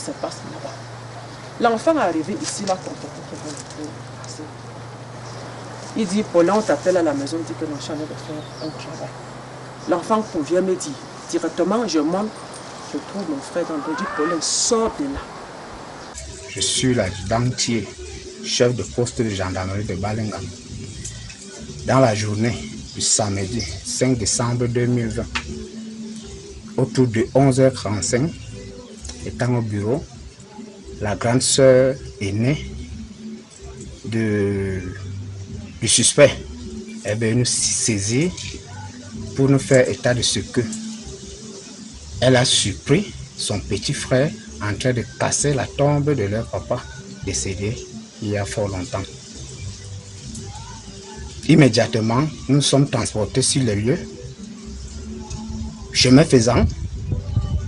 se passe là-bas. L'enfant est arrivé ici, là, il dit, Paulin, on t'appelle à la maison, il dit que mon chat de faire un travail. L'enfant vient me dire, directement, je monte, je trouve mon frère dans le dos, Paulin, sort de là. Je suis l'adjudant Thier, chef de poste de gendarmerie de Balingam. Dans la journée du samedi 5 décembre 2020, autour de 11h45, étant au bureau, la grande sœur aînée du suspect est venue nous saisir pour nous faire état de ce que elle a surpris son petit frère en train de casser la tombe de leur papa décédé il y a fort longtemps. Immédiatement, nous sommes transportés sur les lieux. Chemin faisant,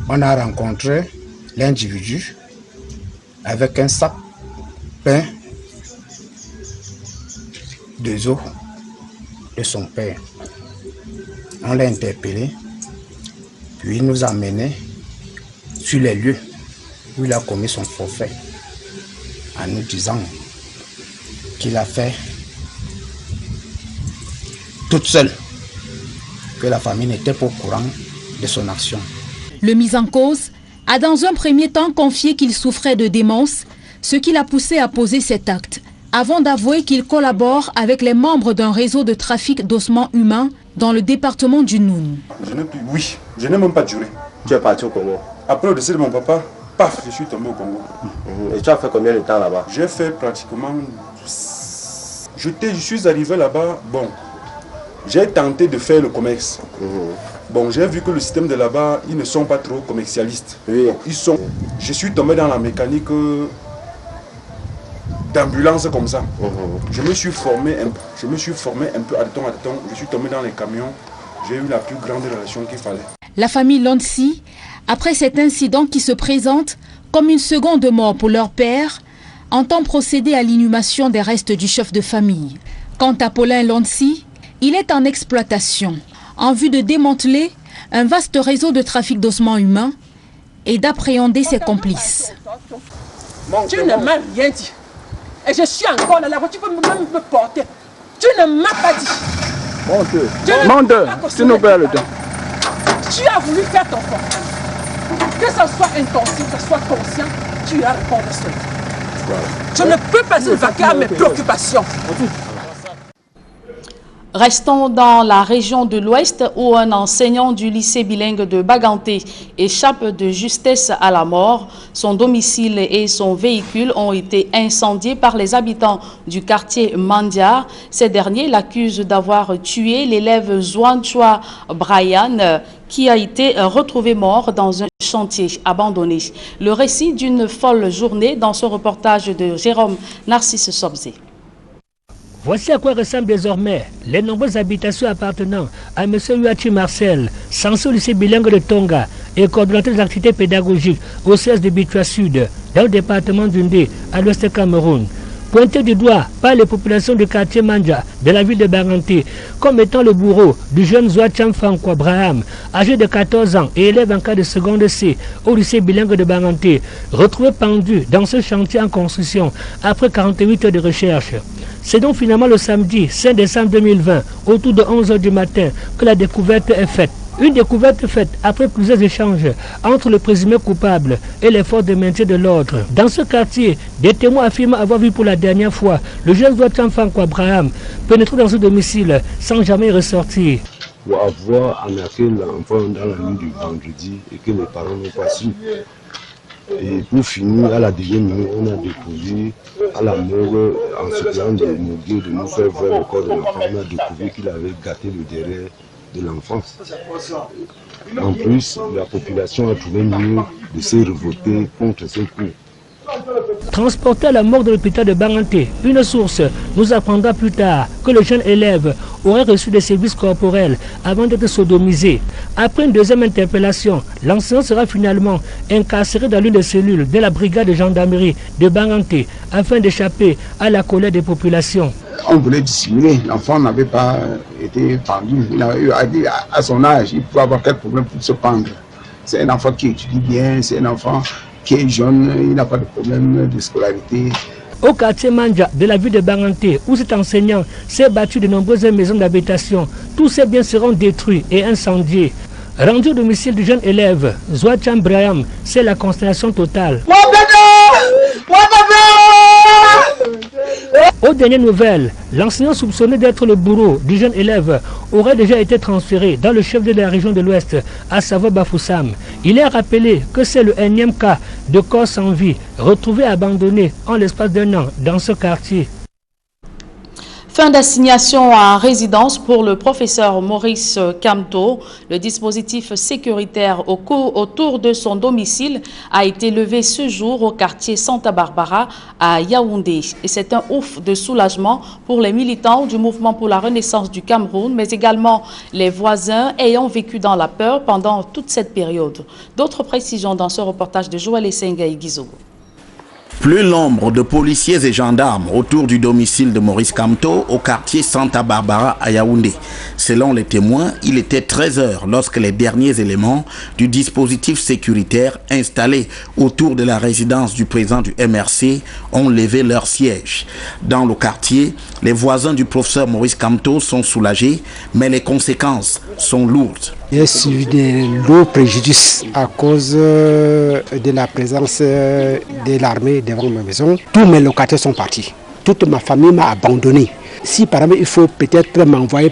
on a rencontré l'individu avec un sac plein de os de son père. On l'a interpellé, puis il nous a menés sur les lieux où il a commis son forfait, en nous disant qu'il a fait toute seule, que la famille n'était pas au courant de son action. Le mis en cause a dans un premier temps confié qu'il souffrait de démence, ce qui l'a poussé à poser cet acte, avant d'avouer qu'il collabore avec les membres d'un réseau de trafic d'ossements humains dans le département du Noun. Oui, je n'ai même pas juré. Tu es parti au Congo? Après le décès de mon papa, paf, je suis tombé au Congo. Et tu as fait combien de temps là-bas? J'ai fait pratiquement... Je suis arrivé là-bas, bon, j'ai tenté de faire le commerce. Bon, j'ai vu que le système de là-bas, ils ne sont pas trop commercialistes. Oui. Je suis tombé dans la mécanique d'ambulance comme ça. Je me suis formé un peu à temps. Je suis tombé dans les camions. J'ai eu la plus grande relation qu'il fallait. La famille Lonsi, après cet incident qui se présente comme une seconde mort pour leur père, entend procéder à l'inhumation des restes du chef de famille. Quant à Paulin Lonsi, il est en exploitation en vue de démanteler un vaste réseau de trafic d'ossements humains et d'appréhender ses complices. Tu ne m'as rien dit. Et je suis encore là, tu peux même me porter. Tu ne m'as pas dit. Menteur, tu nous perds le temps. Tu as voulu faire ton fort. Que ce soit inconscient, que ce soit conscient, tu as répondu à cela. Je ne peux pas évacuer à mes préoccupations. Restons dans la région de l'Ouest où un enseignant du lycée bilingue de Baganté échappe de justesse à la mort. Son domicile et son véhicule ont été incendiés par les habitants du quartier Mandia. Ces derniers l'accusent d'avoir tué l'élève Zouanchua Brian qui a été retrouvé mort dans un chantier abandonné. Le récit d'une folle journée dans ce reportage de Jérôme Narcisse Sobzé. Voici à quoi ressemblent désormais les nombreuses habitations appartenant à M. Huachi Marcel, censé au lycée bilingue de Tonga et coordonnateur des activités pédagogiques au CS de Bitua Sud, dans le département d'Undé, à l'ouest du Cameroun. Pointé du doigt par les populations du quartier Manja de la ville de Baganté comme étant le bourreau du jeune Zouacham Fanko Abraham, âgé de 14 ans et élève en cas de seconde C au lycée bilingue de Baganté, retrouvé pendu dans ce chantier en construction après 48 heures de recherche. C'est donc finalement le samedi 5 décembre 2020, autour de 11 h du matin, que la découverte est faite. Une découverte faite après plusieurs échanges entre le présumé coupable et les forces de maintien de l'ordre. Dans ce quartier, des témoins affirment avoir vu pour la dernière fois le jeune Zouacham Fanko Abraham pénétrer dans ce domicile sans jamais ressortir. Pour avoir arnaqué l'enfant dans la nuit du vendredi et que les parents n'ont pas su. Et pour finir, à la dernière minute, on a découvert à la morgue, en se plaignant de morguer, de nous faire voir le corps de l'enfant, on a découvert qu'il avait gâté le derrière de l'enfant. En plus, la population a trouvé mieux de se révolter contre ce coup. Transporté à la morgue de l'hôpital de Baganté, une source nous apprendra plus tard que le jeune élève aurait reçu des services corporels avant d'être sodomisé. Après une deuxième interpellation, l'enseignant sera finalement incarcéré dans l'une des cellules de la brigade de gendarmerie de Baganté afin d'échapper à la colère des populations. On voulait dissimuler, l'enfant n'avait pas été pendu. Il a dit à son âge, il pouvait avoir quelques problèmes pour se pendre. C'est un enfant qui étudie bien, c'est un enfant qui est jeune, il n'a pas de problème de scolarité. Au quartier Mandja de la ville de Baganté, où cet enseignant s'est battu de nombreuses maisons d'habitation, tous ces biens seront détruits et incendiés. Rendu au domicile du jeune élève, Zouacham Braham, c'est la consternation totale. Aux dernières nouvelles, l'enseignant soupçonné d'être le bourreau du jeune élève aurait déjà été transféré dans le chef de la région de l'Ouest, à savoir Bafoussam. Il est rappelé que c'est le énième cas de corps sans vie retrouvé abandonné en l'espace d'un an dans ce quartier. Fin d'assignation à résidence pour le professeur Maurice Kamto. Le dispositif sécuritaire autour de son domicile a été levé ce jour au quartier Santa Barbara à Yaoundé. Et c'est un ouf de soulagement pour les militants du mouvement pour la renaissance du Cameroun, mais également les voisins ayant vécu dans la peur pendant toute cette période. D'autres précisions dans ce reportage de Joël Essenga et Gizogo. Plus l'ombre de policiers et gendarmes autour du domicile de Maurice Kamto au quartier Santa Barbara à Yaoundé. Selon les témoins, il était 13 h lorsque les derniers éléments du dispositif sécuritaire installé autour de la résidence du président du MRC ont levé leur siège. Dans le quartier, les voisins du professeur Maurice Kamto sont soulagés, mais les conséquences sont lourdes. J'ai subi de lourds préjudices à cause de la présence de l'armée devant ma maison. Tous mes locataires sont partis. Toute ma famille m'a abandonné. Si par exemple il faut peut-être m'envoyer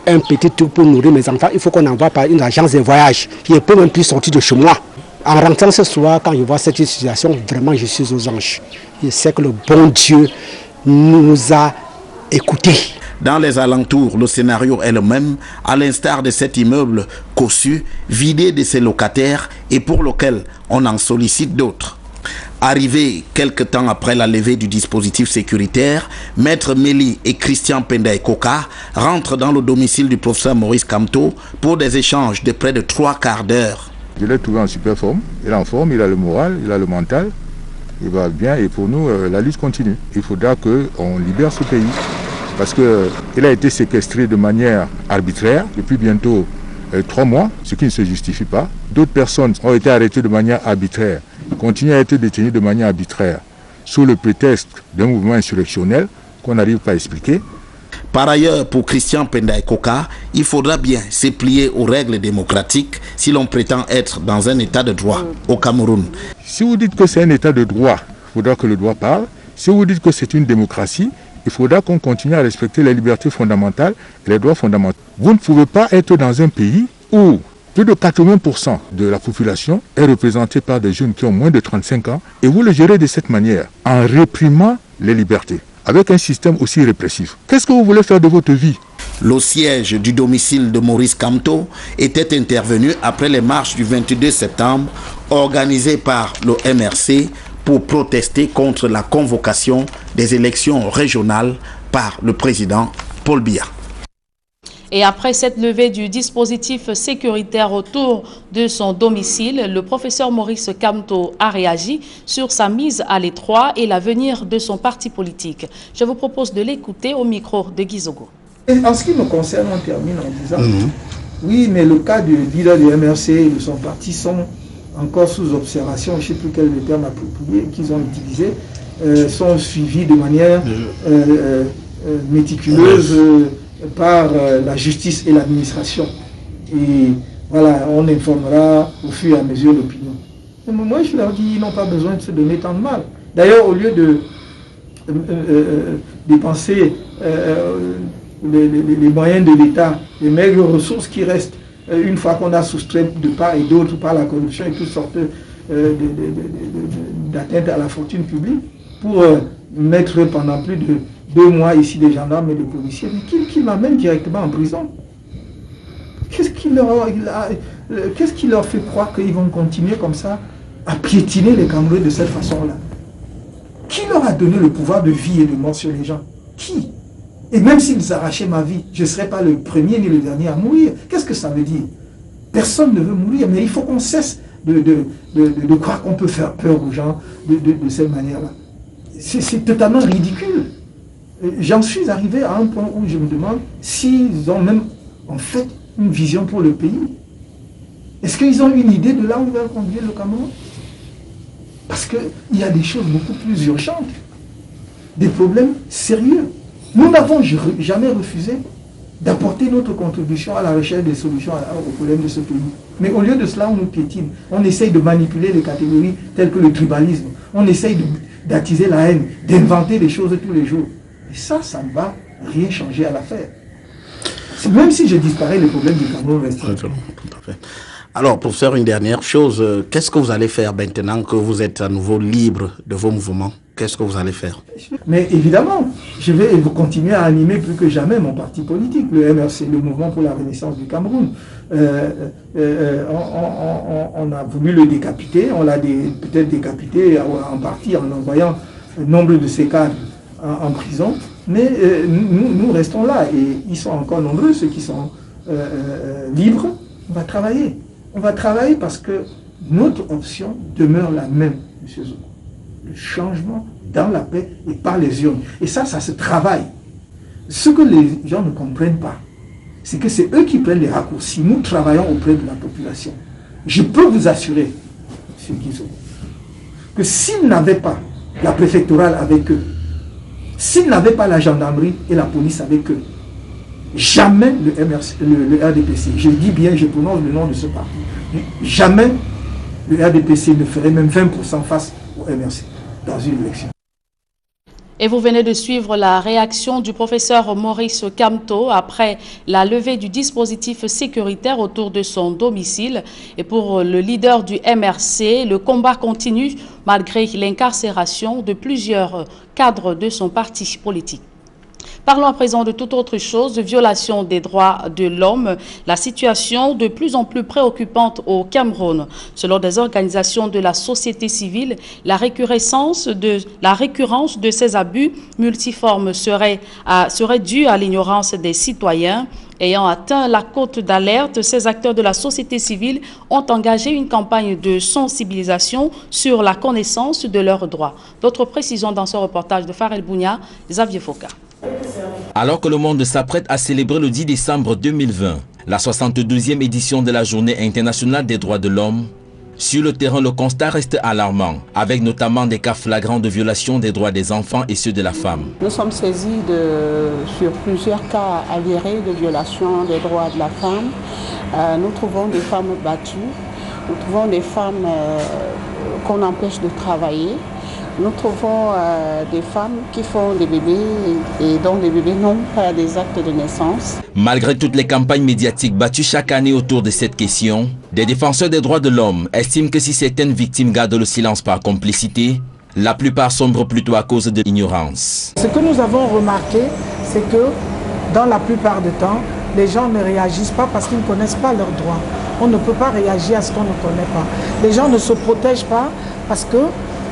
un petit truc pour nourrir mes enfants, il faut qu'on envoie par une agence de voyage. Je ne peux même plus sortir de chez moi. En rentrant ce soir, quand je vois cette situation, vraiment je suis aux anges. Je sais que le bon Dieu nous a écoutés. Dans les alentours, le scénario est le même, à l'instar de cet immeuble cossu, vidé de ses locataires et pour lequel on en sollicite d'autres. Arrivés quelque temps après la levée du dispositif sécuritaire, Maître Méli et Christian Penday Koka rentrent dans le domicile du professeur Maurice Kamto pour des échanges de près de 3 quarts d'heure. Je l'ai trouvé en super forme. Il est en forme, il a le moral, il a le mental. Il va bien et pour nous, la lutte continue. Il faudra qu'on libère ce pays. Parce qu'il a été séquestré de manière arbitraire depuis bientôt 3 mois, ce qui ne se justifie pas. D'autres personnes ont été arrêtées de manière arbitraire, continuent à être détenues de manière arbitraire, sous le prétexte d'un mouvement insurrectionnel qu'on n'arrive pas à expliquer. Par ailleurs, pour Christian Penday Koka, il faudra bien se plier aux règles démocratiques si l'on prétend être dans un état de droit au Cameroun. Si vous dites que c'est un état de droit, il faudra que le droit parle. Si vous dites que c'est une démocratie, il faudra qu'on continue à respecter les libertés fondamentales et les droits fondamentaux. Vous ne pouvez pas être dans un pays où plus de 80% de la population est représentée par des jeunes qui ont moins de 35 ans et vous le gérez de cette manière, en réprimant les libertés, avec un système aussi répressif. Qu'est-ce que vous voulez faire de votre vie? Le siège du domicile de Maurice Kamto était intervenu après les marches du 22 septembre organisées par le MRC pour protester contre la convocation des élections régionales par le président Paul Biya. Et après cette levée du dispositif sécuritaire autour de son domicile, le professeur Maurice Kamto a réagi sur sa mise à l'étroit et l'avenir de son parti politique. Je vous propose de l'écouter au micro de Gizogo. En ce qui me concerne, on termine en disant oui, mais le cas du leader du MRC et de son parti sont encore sous observation, je ne sais plus quel est le terme approprié qu'ils ont utilisé, sont suivis de manière méticuleuse par la justice et l'administration. Et voilà, on informera au fur et à mesure l'opinion. Moi, je leur dis, ils n'ont pas besoin de se donner tant de mal. D'ailleurs, au lieu de dépenser les moyens de l'État, les maigres ressources qui restent, une fois qu'on a soustrait de part et d'autre par la corruption et toutes sortes d'atteintes à la fortune publique, pour mettre pendant plus de 2 mois ici des gendarmes et des policiers, qui m'amènent directement en prison. Qu'est-ce qui leur fait croire qu'ils vont continuer comme ça à piétiner les Camerounais de cette façon-là? Qui leur a donné le pouvoir de vie et de mort sur les gens? Qui? Et même s'ils arrachaient ma vie, je ne serais pas le premier ni le dernier à mourir. Qu'est-ce que ça veut dire? Personne ne veut mourir, mais il faut qu'on cesse de croire qu'on peut faire peur aux gens de cette manière-là. C'est totalement ridicule. J'en suis arrivé à un point où je me demande s'ils ont même en fait une vision pour le pays. Est-ce qu'ils ont une idée de là où ils veulent conduire le Cameroun? Parce qu'il y a des choses beaucoup plus urgentes, des problèmes sérieux. Nous n'avons jamais refusé d'apporter notre contribution à la recherche des solutions aux problèmes de ce pays. Mais au lieu de cela, on nous piétine. On essaye de manipuler les catégories telles que le tribalisme. On essaye d'attiser la haine, d'inventer des choses tous les jours. Et ça ne va rien changer à l'affaire. Même si je disparais, les problèmes du Cameroun restent. Tout à fait. Alors, pour faire une dernière chose, qu'est-ce que vous allez faire maintenant que vous êtes à nouveau libre de vos mouvements? Qu'est-ce que vous allez faire? Mais évidemment, je vais continuer à animer plus que jamais mon parti politique, le MRC, le Mouvement pour la Renaissance du Cameroun. On a voulu le décapiter, on l'a peut-être décapité en partie en envoyant nombre de ses cadres en prison, mais nous restons là et ils sont encore nombreux, ceux qui sont libres. On va travailler. On va travailler parce que notre option demeure la même, M. Zoko. Le changement dans la paix et par les urnes. Et ça se travaille. Ce que les gens ne comprennent pas, c'est que c'est eux qui prennent les raccourcis. Nous travaillons auprès de la population. Je peux vous assurer, M. Guizot, que s'ils n'avaient pas la préfectorale avec eux, s'ils n'avaient pas la gendarmerie et la police avec eux, jamais le RDPC, je dis bien, je prononce le nom de ce parti, jamais le RDPC ne ferait même 20% face au MRC dans une élection. Et vous venez de suivre la réaction du professeur Maurice Kamto après la levée du dispositif sécuritaire autour de son domicile. Et pour le leader du MRC, le combat continue malgré l'incarcération de plusieurs cadres de son parti politique. Parlons à présent de toute autre chose, de violation des droits de l'homme, la situation de plus en plus préoccupante au Cameroun. Selon des organisations de la société civile, la récurrence de ces abus multiformes serait due à l'ignorance des citoyens. Ayant atteint la cote d'alerte, ces acteurs de la société civile ont engagé une campagne de sensibilisation sur la connaissance de leurs droits. D'autres précisions dans ce reportage de Farel Bounia, Xavier Foka. Alors que le monde s'apprête à célébrer le 10 décembre 2020, la 62e édition de la Journée internationale des droits de l'homme, sur le terrain, le constat reste alarmant, avec notamment des cas flagrants de violation des droits des enfants et ceux de la femme. Nous sommes saisis sur plusieurs cas avérés de violation des droits de la femme. Nous trouvons des femmes battues, nous trouvons des femmes qu'on empêche de travailler. Nous trouvons des femmes qui font des bébés et dont les bébés n'ont pas des actes de naissance. Malgré toutes les campagnes médiatiques battues chaque année autour de cette question, des défenseurs des droits de l'homme estiment que si certaines victimes gardent le silence par complicité, la plupart sombrent plutôt à cause de l'ignorance. Ce que nous avons remarqué, c'est que dans la plupart du temps, les gens ne réagissent pas parce qu'ils ne connaissent pas leurs droits. On ne peut pas réagir à ce qu'on ne connaît pas. Les gens ne se protègent pas parce que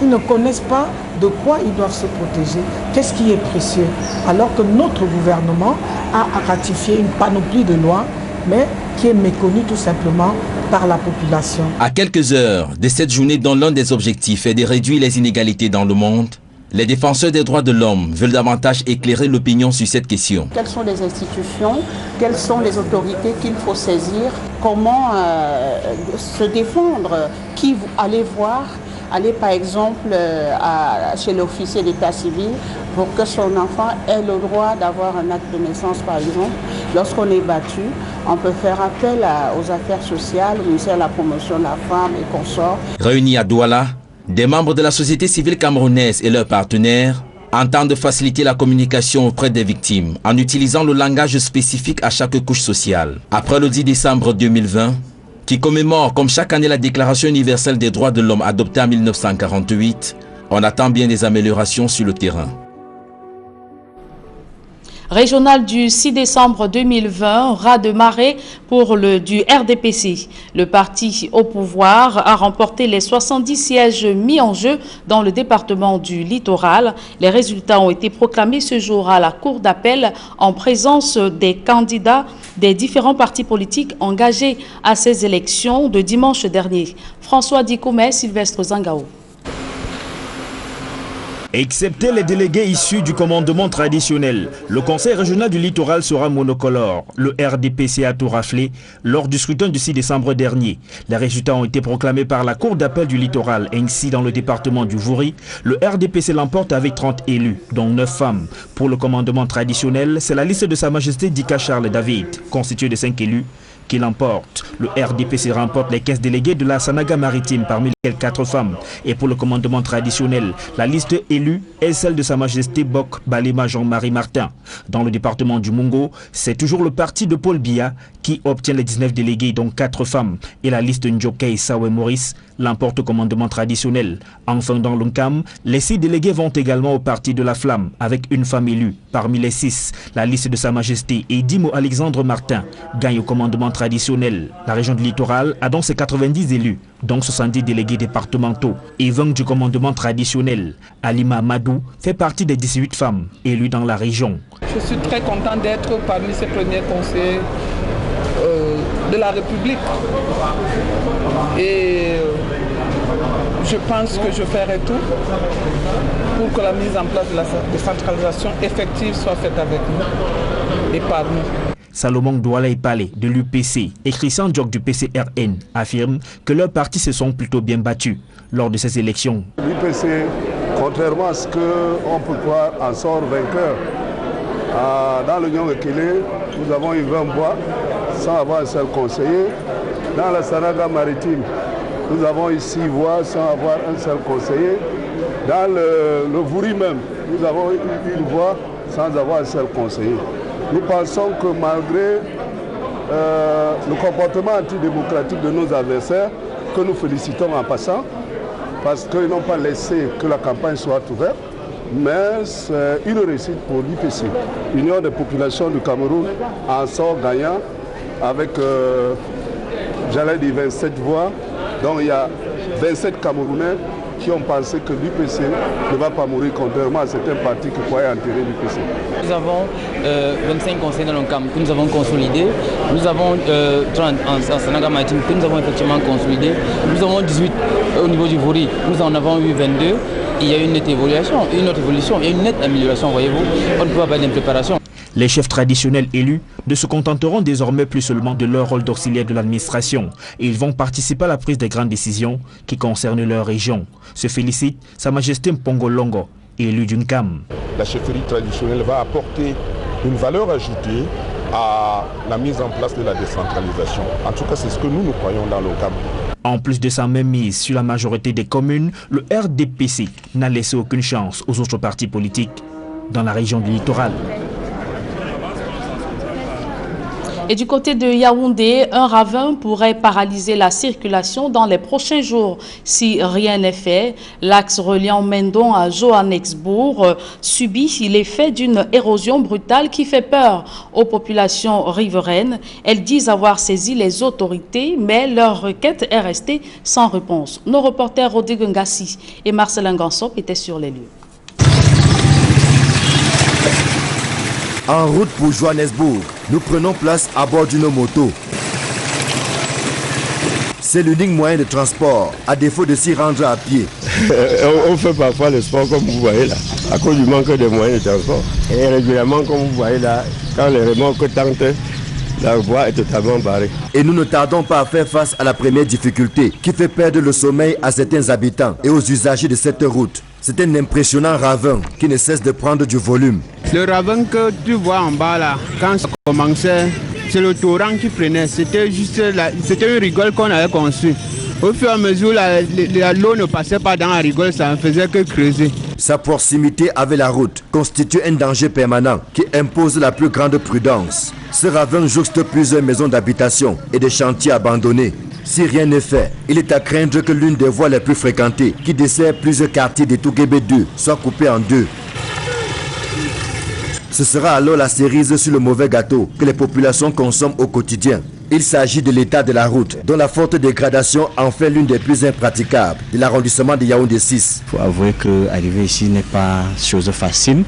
ils ne connaissent pas de quoi ils doivent se protéger, qu'est-ce qui est précieux. Alors que notre gouvernement a ratifié une panoplie de lois, mais qui est méconnue tout simplement par la population. À quelques heures de cette journée dont l'un des objectifs est de réduire les inégalités dans le monde, les défenseurs des droits de l'homme veulent davantage éclairer l'opinion sur cette question. Quelles sont les institutions, quelles sont les autorités qu'il faut saisir, comment se défendre, qui aller voir. Aller par exemple chez l'officier d'état civil pour que son enfant ait le droit d'avoir un acte de naissance par exemple. Lorsqu'on est battu, on peut faire appel aux affaires sociales, au ministère de la promotion de la femme et consorts. Réunis à Douala, des membres de la société civile camerounaise et leurs partenaires entendent faciliter la communication auprès des victimes en utilisant le langage spécifique à chaque couche sociale. Après le 10 décembre 2020, qui commémore comme chaque année la Déclaration universelle des droits de l'homme adoptée en 1948, on attend bien des améliorations sur le terrain. Régional du 6 décembre 2020, raz de marée pour du RDPC. Le parti au pouvoir a remporté les 70 sièges mis en jeu dans le département du Littoral. Les résultats ont été proclamés ce jour à la Cour d'appel en présence des candidats des différents partis politiques engagés à ces élections de dimanche dernier. François Dikoumé, Sylvestre Zangao. Excepté les délégués issus du commandement traditionnel, le Conseil régional du littoral sera monocolore. Le RDPC a tout raflé lors du scrutin du 6 décembre dernier. Les résultats ont été proclamés par la Cour d'appel du littoral. Ainsi, dans le département du Vouri, le RDPC l'emporte avec 30 élus, dont 9 femmes. Pour le commandement traditionnel, c'est la liste de Sa Majesté Dika Charles David, constituée de 5 élus, qui l'emporte. Le RDPC remporte les 15 délégués de la Sanaga maritime, parmi lesquels 4 femmes. Et pour le commandement traditionnel, la liste élue est celle de Sa Majesté Bok Balema Jean-Marie Martin. Dans le département du Mungo, c'est toujours le parti de Paul Biya qui obtient les 19 délégués, dont 4 femmes. Et la liste Njokei Sawe Maurice l'emporte au commandement traditionnel. Enfin, dans l'Unkam, les 6 délégués vont également au parti de la Flamme, avec une femme élue. Parmi les 6, la liste de Sa Majesté Edimo Alexandre Martin gagne au commandement traditionnel. La région du littoral a donc ses 90 élus, dont 70 délégués départementaux. Et 20 du commandement traditionnel. Alima Madou fait partie des 18 femmes élues dans la région. Je suis très content d'être parmi ces premiers conseillers de la République. Et je pense que je ferai tout pour que la mise en place de la décentralisation effective soit faite avec nous et par nous. Salomon Douala Ipale de l'UPC et Christian Diok du PCRN affirment que leurs partis se sont plutôt bien battus lors de ces élections. L'UPC, contrairement à ce qu'on peut croire, en sort vainqueur. Dans l'Union de Kélé, nous avons eu 20 voix sans avoir un seul conseiller. Dans la Sanaga maritime, nous avons eu 6 voix sans avoir un seul conseiller. Dans le Vouri même, nous avons eu une voix sans avoir un seul conseiller. Nous pensons que malgré le comportement antidémocratique de nos adversaires, que nous félicitons en passant, parce qu'ils n'ont pas laissé que la campagne soit ouverte, mais c'est une réussite pour l'UPC. L'Union des populations du Cameroun en sort gagnant avec, j'allais dire 27 voix. Donc il y a 27 Camerounais qui ont pensé que l'UPC ne va pas mourir, contrairement à certains partis qui croyaient enterrer l'UPC. Nous avons 25 conseils dans le camp que nous avons consolidés. Nous avons 30 en Sanaga maritime que nous avons effectivement consolidés. Nous avons 18 au niveau du Vouri. Nous en avons eu 22. Il y a une nette évolution, il y a une nette amélioration, voyez-vous. On ne peut pas avoir d'impréparation. Les chefs traditionnels élus ne se contenteront désormais plus seulement de leur rôle d'auxiliaire de l'administration. Ils vont participer à la prise des grandes décisions qui concernent leur région. Se félicite Sa Majesté Mpongo Longo, élu d'Unkam. La chefferie traditionnelle va apporter une valeur ajoutée à la mise en place de la décentralisation. En tout cas, c'est ce que nous croyons dans l'Unkam. En plus de sa même mise sur la majorité des communes, le RDPC n'a laissé aucune chance aux autres partis politiques dans la région du littoral. Et du côté de Yaoundé, un ravin pourrait paralyser la circulation dans les prochains jours si rien n'est fait. L'axe reliant Mendon à Johannesburg subit l'effet d'une érosion brutale qui fait peur aux populations riveraines. Elles disent avoir saisi les autorités, mais leur requête est restée sans réponse. Nos reporters Rodrigue Ngassi et Marcelin Gansop étaient sur les lieux. En route pour Johannesburg, nous prenons place à bord d'une moto. C'est l'unique moyen de transport, à défaut de s'y rendre à pied. On fait parfois le sport comme vous voyez là, à cause du manque de moyens de transport. Et régulièrement, comme vous voyez là, quand les remorques tentent, la voie est totalement barrée. Et nous ne tardons pas à faire face à la première difficulté qui fait perdre le sommeil à certains habitants et aux usagers de cette route. C'est un impressionnant ravin qui ne cesse de prendre du volume. Le ravin que tu vois en bas là, quand ça commençait, c'est le torrent qui prenait. C'était juste c'était une rigole qu'on avait conçue. Au fur et à mesure, l'eau ne passait pas dans la rigole, ça ne faisait que creuser. Sa proximité avec la route constitue un danger permanent qui impose la plus grande prudence. Ce ravin jouxte plusieurs maisons d'habitation et des chantiers abandonnés. Si rien n'est fait, il est à craindre que l'une des voies les plus fréquentées, qui dessert plusieurs quartiers de Tougébé 2, soit coupée en deux. Ce sera alors la cerise sur le mauvais gâteau que les populations consomment au quotidien. Il s'agit de l'état de la route, dont la forte dégradation en fait l'une des plus impraticables de l'arrondissement de Yaoundé 6. Il faut avouer qu'arriver ici n'est pas chose facile,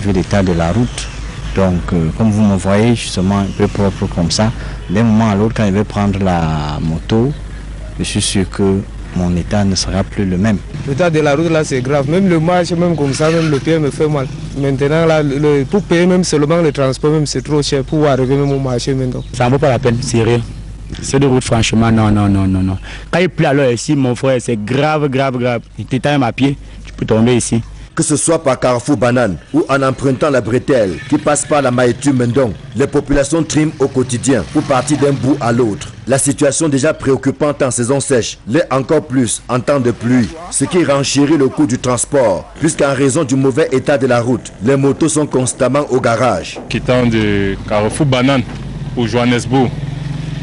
vu l'état de la route. Donc, comme vous me voyez, justement un peu propre comme ça, d'un moment à l'autre, quand je vais prendre la moto, je suis sûr que mon état ne sera plus le même. L'état de la route là c'est grave, même le marché, même comme ça, même le pied me fait mal. Maintenant là, pour payer même seulement le transport, même c'est trop cher pour arriver même au marché maintenant. Ça ne vaut pas la peine, sérieux. C'est de route franchement, non. Quand il pleut alors ici, mon frère, c'est grave. Il t'éteint à pied, tu peux tomber ici. Que ce soit par Carrefour Banane ou en empruntant la bretelle qui passe par la Maïtu Mendong, les populations triment au quotidien pour partir d'un bout à l'autre. La situation déjà préoccupante en saison sèche l'est encore plus en temps de pluie, ce qui renchérit le coût du transport, puisqu'en raison du mauvais état de la route, les motos sont constamment au garage. Quittant de Carrefour Banane pour Johannesburg,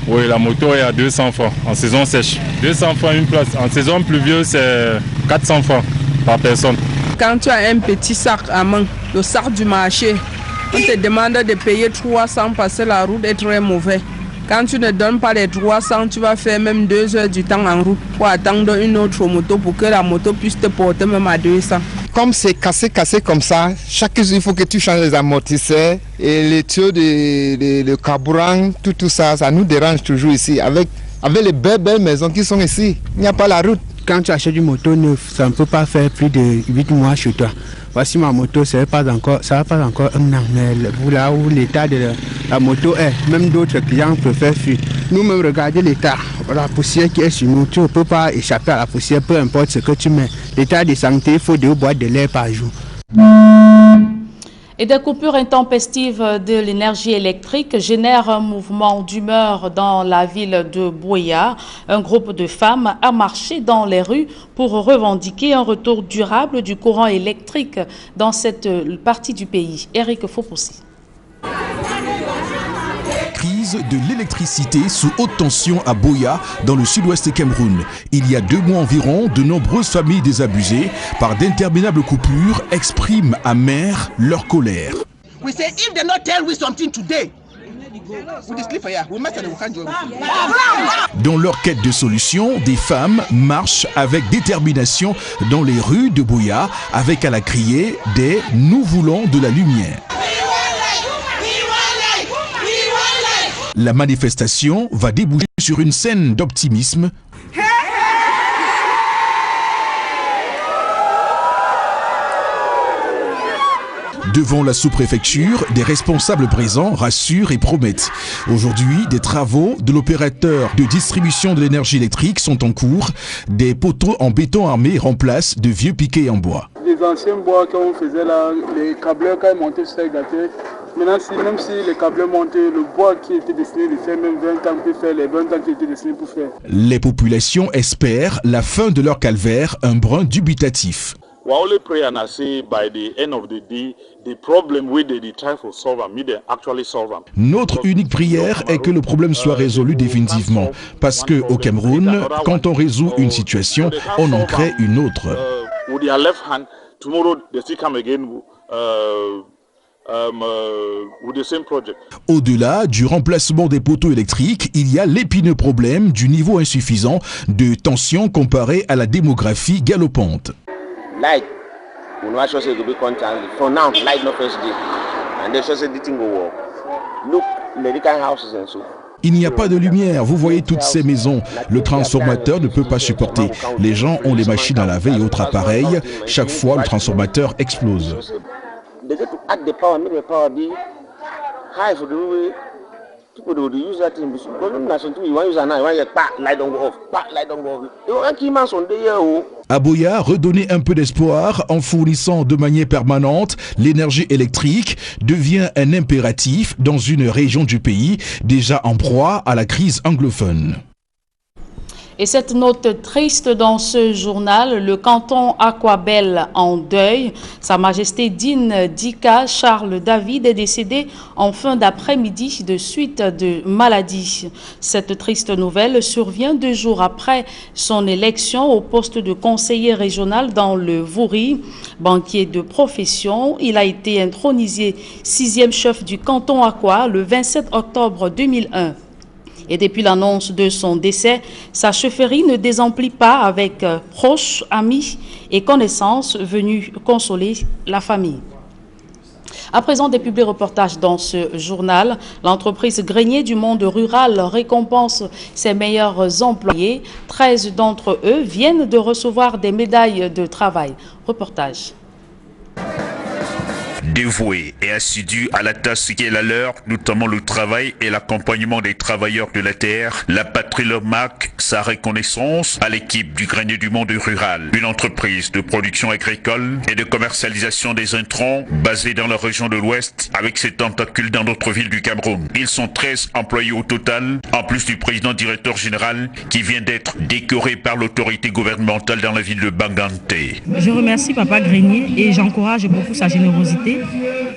oui, la moto est à 200 francs en saison sèche. 200 francs une place. En saison pluvieuse, c'est 400 francs par personne. Quand tu as un petit sac à main, le sac du marché, on te demande de payer 300 parce que la route est très mauvaise. Quand tu ne donnes pas les 300, tu vas faire même 2 heures du temps en route pour attendre une autre moto pour que la moto puisse te porter même à 200. Comme c'est cassé comme ça, chaque jour il faut que tu changes les amortisseurs et les tuyaux de carburant, tout ça, ça nous dérange toujours ici. Avec les belles maisons qui sont ici, il n'y a pas la route. Quand tu achètes une moto neuve, ça ne peut pas faire plus de 8 mois chez toi. Voici ma moto, ça ne va pas encore un an. Mais là où l'état de la moto est, même d'autres clients préfèrent fuir. Nous-mêmes, regardez l'état, la poussière qui est sur nous, tu ne peux pas échapper à la poussière, peu importe ce que tu mets. L'état de santé, il faut 2 boîtes de lait par jour. Et des coupures intempestives de l'énergie électrique génèrent un mouvement d'humeur dans la ville de Buea. Un groupe de femmes a marché dans les rues pour revendiquer un retour durable du courant électrique dans cette partie du pays. Eric Fopoussi. Crise de l'électricité sous haute tension à Buea, dans le sud-ouest Cameroun. Il y a 2 mois environ, de nombreuses familles désabusées par d'interminables coupures expriment amères leur colère. Dans leur quête de solution, des femmes marchent avec détermination dans les rues de Buea avec à la crier des « Nous voulons de la lumière ». La manifestation va déboucher sur une scène d'optimisme. Devant la sous-préfecture, des responsables présents rassurent et promettent. Aujourd'hui, des travaux de l'opérateur de distribution de l'énergie électrique sont en cours. Des poteaux en béton armé remplacent de vieux piquets en bois. Les anciens bois qu'on faisait là, les câbleurs quand ils montaient sur la gâterie, maintenant, même si les câbles montaient, le bois qui était destiné de faire même 20 ans peut faire les 20 ans qui étaient destinés pour faire. Les populations espèrent la fin de leur calvaire, un brin dubitatif. Notre unique prière est que le problème soit résolu définitivement. Parce qu'au Cameroun, quand on résout une situation, on en crée une autre. Au-delà du remplacement des poteaux électriques, il y a l'épineux problème du niveau insuffisant de tension comparé à la démographie galopante. Il n'y a pas de lumière, vous voyez toutes ces maisons. Le transformateur ne peut pas supporter. Les gens ont les machines à laver et autres appareils. Chaque fois, le transformateur explose. À Buea, redonner un peu d'espoir en fournissant de manière permanente l'énergie électrique devient un impératif dans une région du pays déjà en proie à la crise anglophone. Et cette note triste dans ce journal, le canton Aquabel en deuil. Sa Majesté Dine Dika Charles David est décédé en fin d'après-midi de suite de maladie. Cette triste nouvelle survient 2 jours après son élection au poste de conseiller régional dans le Vouri. Banquier de profession, il a été intronisé 6e chef du canton Aqua le 27 octobre 2001. Et depuis l'annonce de son décès, sa chefferie ne désemplit pas avec proches, amis et connaissances venus consoler la famille. À présent, des publi-reportages dans ce journal. L'entreprise Grenier du monde rural récompense ses meilleurs employés. 13 d'entre eux viennent de recevoir des médailles de travail. Reportage. Dévoués et assidus à la tâche qui est la leur, notamment le travail et l'accompagnement des travailleurs de la terre, la patrie leur marque sa reconnaissance à l'équipe du Grenier du monde rural, une entreprise de production agricole et de commercialisation des intrants basée dans la région de l'Ouest avec ses tentacules dans d'autres villes du Cameroun. Ils sont 13 employés au total, en plus du président directeur général qui vient d'être décoré par l'autorité gouvernementale dans la ville de Banganté. Je remercie Papa Grenier et j'encourage beaucoup sa générosité.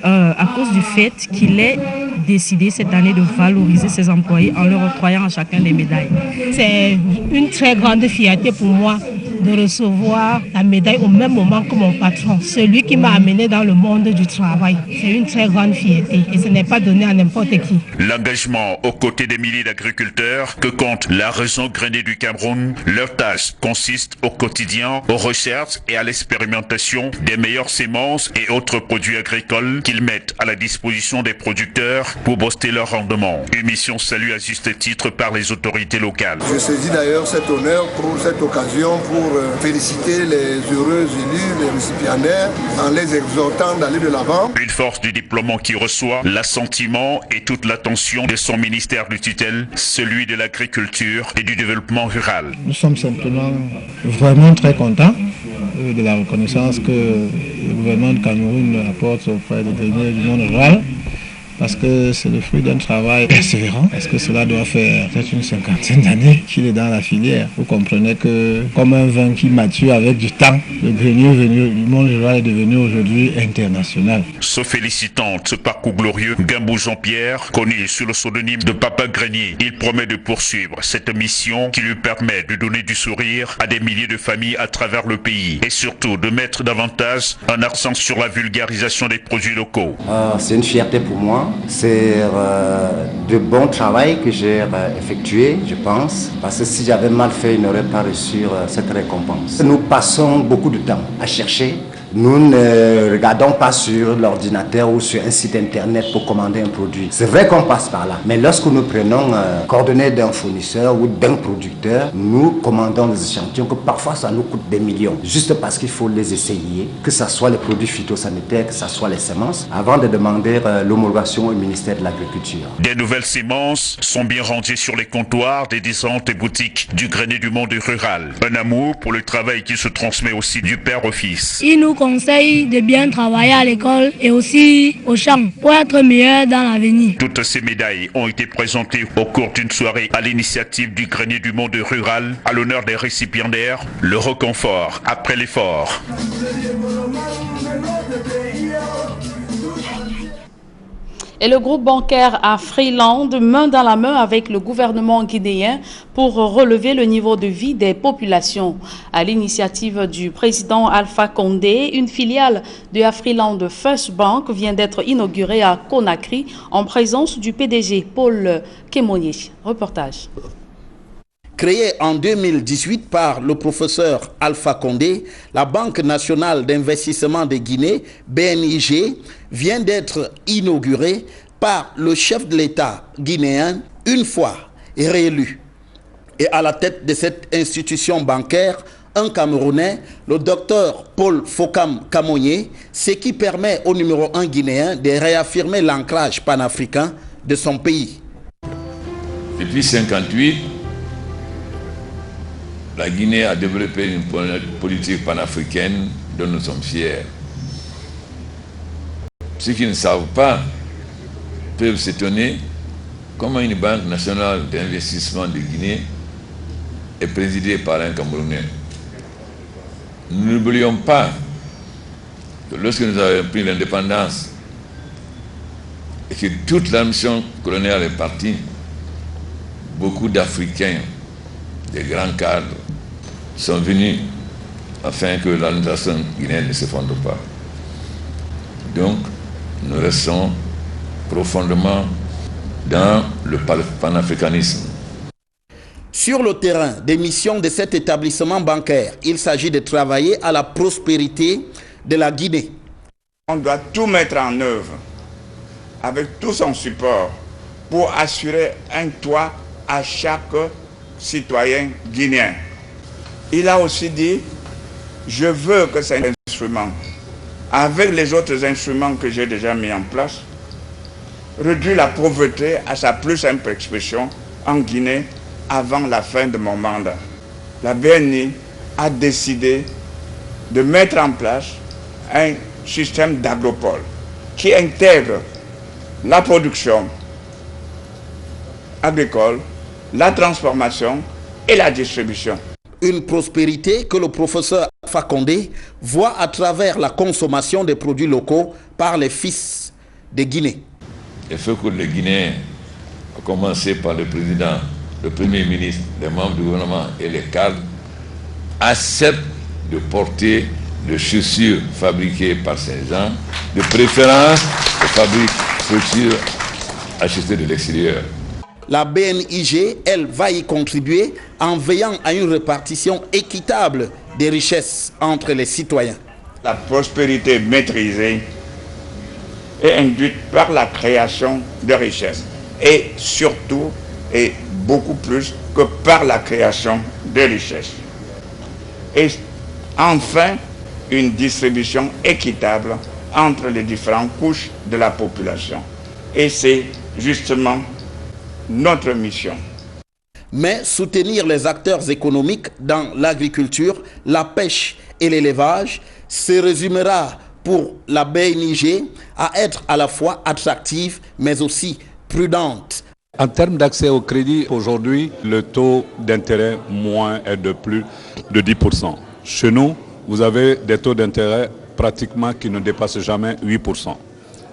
À cause du fait qu'il ait décidé cette année de valoriser ses employés en leur octroyant à chacun des médailles. C'est une très grande fierté pour moi de recevoir la médaille au même moment que mon patron, celui qui m'a amené dans le monde du travail. C'est une très grande fierté et ce n'est pas donné à n'importe qui. L'engagement aux côtés des milliers d'agriculteurs que compte la région Grenier du Cameroun, leur tâche consiste au quotidien aux recherches et à l'expérimentation des meilleures semences et autres produits agricoles qu'ils mettent à la disposition des producteurs pour booster leur rendement. Une mission saluée à juste titre par les autorités locales. Je saisis d'ailleurs cet honneur pour cette occasion pour féliciter les heureux élus, les récipiendaires, en les exhortant d'aller de l'avant. Une force du déploiement qui reçoit l'assentiment et toute l'attention de son ministère de tutelle, celui de l'agriculture et du développement rural. Nous sommes simplement vraiment très contents de la reconnaissance que le gouvernement de Cameroun apporte auprès des Greniers du monde rural. Parce que c'est le fruit d'un travail persévérant, parce que cela doit faire peut-être une 50aine d'années qu'il est dans la filière. Vous comprenez que comme un vin qui mature avec du temps, le Grenier du monde rural est devenu aujourd'hui international. Se félicitant de ce parcours glorieux, Gambou Jean-Pierre, connu sous le pseudonyme de Papa Grenier, il promet de poursuivre cette mission qui lui permet de donner du sourire à des milliers de familles à travers le pays et surtout de mettre davantage un accent sur la vulgarisation des produits locaux. C'est une fierté pour moi. C'est de bon travail que j'ai effectué, je pense, parce que si j'avais mal fait, il n'aurait pas reçu cette récompense. Nous passons beaucoup de temps à chercher. Nous ne regardons pas sur l'ordinateur ou sur un site internet pour commander un produit. C'est vrai qu'on passe par là, mais lorsque nous prenons coordonnées d'un fournisseur ou d'un producteur, nous commandons des échantillons que parfois ça nous coûte des millions, juste parce qu'il faut les essayer, que ce soit les produits phytosanitaires, que ce soit les semences, avant de demander l'homologation au ministère de l'Agriculture. Des nouvelles semences sont bien rangées sur les comptoirs des différentes boutiques du Grenier du monde rural. Un amour pour le travail qui se transmet aussi du père au fils. Conseil de bien travailler à l'école et aussi au champ pour être meilleur dans l'avenir. Toutes ces médailles ont été présentées au cours d'une soirée à l'initiative du Grenier du monde rural à l'honneur des récipiendaires, le réconfort après l'effort. Et le groupe bancaire Afriland, main dans la main avec le gouvernement guinéen pour relever le niveau de vie des populations. À l'initiative du président Alpha Condé, une filiale de Afriland First Bank vient d'être inaugurée à Conakry en présence du PDG Paul Kémonier. Reportage. Créée en 2018 par le professeur Alpha Condé, la Banque nationale d'investissement de Guinée, BNIG, vient d'être inaugurée par le chef de l'État guinéen une fois réélu. Et à la tête de cette institution bancaire, un Camerounais, le docteur Paul Fokam Kamoye, ce qui permet au numéro 1 guinéen de réaffirmer l'ancrage panafricain de son pays. Depuis 1958, la Guinée a développé une politique panafricaine dont nous sommes fiers. Ceux qui ne savent pas peuvent s'étonner comment une banque nationale d'investissement de Guinée est présidée par un Camerounais. Nous n'oublions pas que lorsque nous avons pris l'indépendance et que toute la mission coloniale est partie, beaucoup d'Africains, des grands cadres, sont venus afin que l'administration guinéenne ne s'effondre pas. Donc, nous restons profondément dans le panafricanisme. Sur le terrain des missions de cet établissement bancaire, il s'agit de travailler à la prospérité de la Guinée. On doit tout mettre en œuvre avec tout son support pour assurer un toit à chaque citoyen guinéen. Il a aussi dit, je veux que cet instrument, avec les autres instruments que j'ai déjà mis en place, réduire la pauvreté à sa plus simple expression en Guinée avant la fin de mon mandat. La BNI a décidé de mettre en place un système d'agropole qui intègre la production agricole, la transformation et la distribution. Une prospérité que le professeur Fakonde voit à travers la consommation des produits locaux par les fils de Guinée. Il faut que les Guinéens, à commencer par le président, le premier ministre, les membres du gouvernement et les cadres, acceptent de porter des chaussures fabriquées par ces gens, de préférence de chaussures achetées de l'extérieur. La BNIG, elle, va y contribuer en veillant à une répartition équitable des richesses entre les citoyens. La prospérité maîtrisée est induite par la création de richesses et surtout et beaucoup plus que par la création de richesses. Et enfin, une distribution équitable entre les différentes couches de la population. Et c'est justement notre mission. Mais soutenir les acteurs économiques dans l'agriculture, la pêche et l'élevage se résumera pour la BNIG à être à la fois attractive mais aussi prudente. En termes d'accès au crédit, aujourd'hui, le taux d'intérêt moins est de plus de 10%. Chez nous, vous avez des taux d'intérêt pratiquement qui ne dépassent jamais 8%.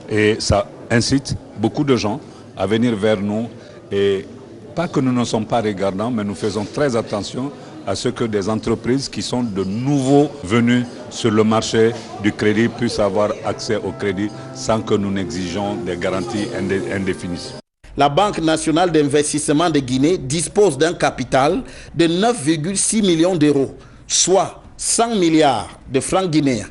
Et ça incite beaucoup de gens à venir vers nous. Et pas que nous ne sommes pas regardants, mais nous faisons très attention à ce que des entreprises qui sont de nouveaux venus sur le marché du crédit puissent avoir accès au crédit sans que nous n'exigeons des garanties indéfinies. La Banque nationale d'investissement de Guinée dispose d'un capital de 9,6 millions d'euros, soit 100 milliards de francs guinéens.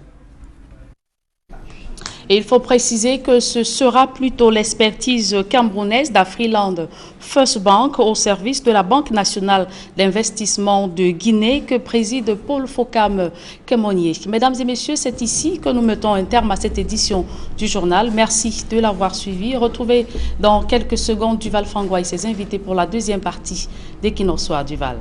Et il faut préciser que ce sera plutôt l'expertise camerounaise d'Afriland First Bank au service de la Banque nationale d'investissement de Guinée que préside Paul Fokam Kemonier. Mesdames et messieurs, c'est ici que nous mettons un terme à cette édition du journal. Merci de l'avoir suivi. Retrouvez dans quelques secondes Duval Fangwa et ses invités pour la deuxième partie d'Equinoxe Soir Duval.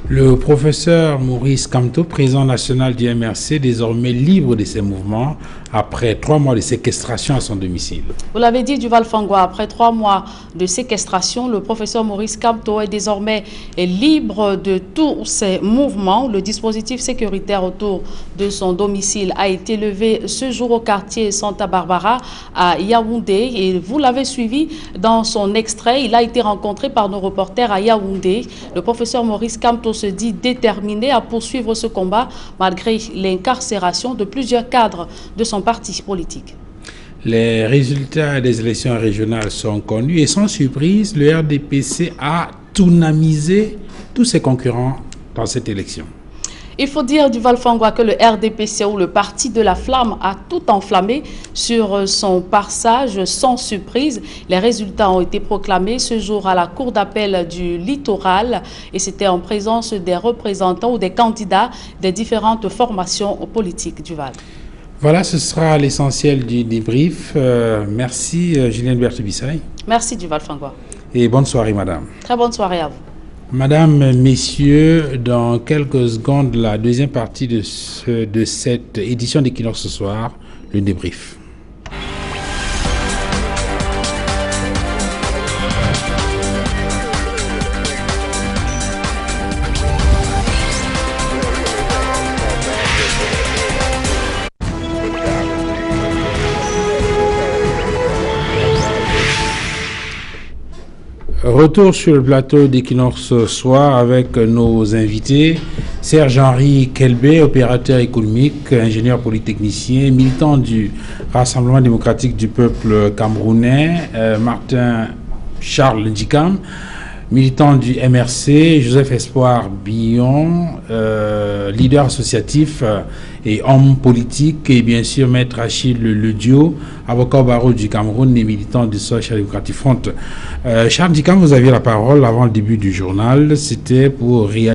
Le professeur Maurice Kamto, président national du MRC, désormais libre de ses mouvements après 3 mois de séquestration à son domicile. Vous l'avez dit, Duval Fangwa, après 3 mois de séquestration, le professeur Maurice Kamto est désormais libre de tous ses mouvements. Le dispositif sécuritaire autour de son domicile a été levé ce jour au quartier Santa Barbara à Yaoundé. Et vous l'avez suivi dans son extrait. Il a été rencontré par nos reporters à Yaoundé. Le professeur Maurice Kamto se dit déterminé à poursuivre ce combat malgré l'incarcération de plusieurs cadres de son parti politique. Les résultats des élections régionales sont connus et sans surprise, le RDPC a tournamisé tous ses concurrents dans cette élection. Il faut dire, Duval Fangwa, que le RDPC ou le Parti de la Flamme a tout enflammé sur son passage sans surprise. Les résultats ont été proclamés ce jour à la Cour d'appel du Littoral et c'était en présence des représentants ou des candidats des différentes formations politiques. Duval. Voilà, ce sera l'essentiel du débrief. Merci Julien Berthe-Bissaï. Merci Duval Fangwa. Et bonne soirée, madame. Très bonne soirée à vous. Madame, messieurs, dans quelques secondes, la deuxième partie de cette édition d'Equinoxe ce soir, le débrief. Retour sur le plateau d'Equinoxe Soir avec nos invités. Serge-Henri Kelbé, opérateur économique, ingénieur polytechnicien, militant du Rassemblement démocratique du peuple camerounais. Martin Charles Ndjikam, militant du MRC, Joseph Espoir Billon, leader associatif et homme politique, et bien sûr Maître Achille Ledio, avocat au barreau du Cameroun et militant du Social Democratic Front. Charles Dikam, vous aviez la parole avant le début du journal. C'était pour réagir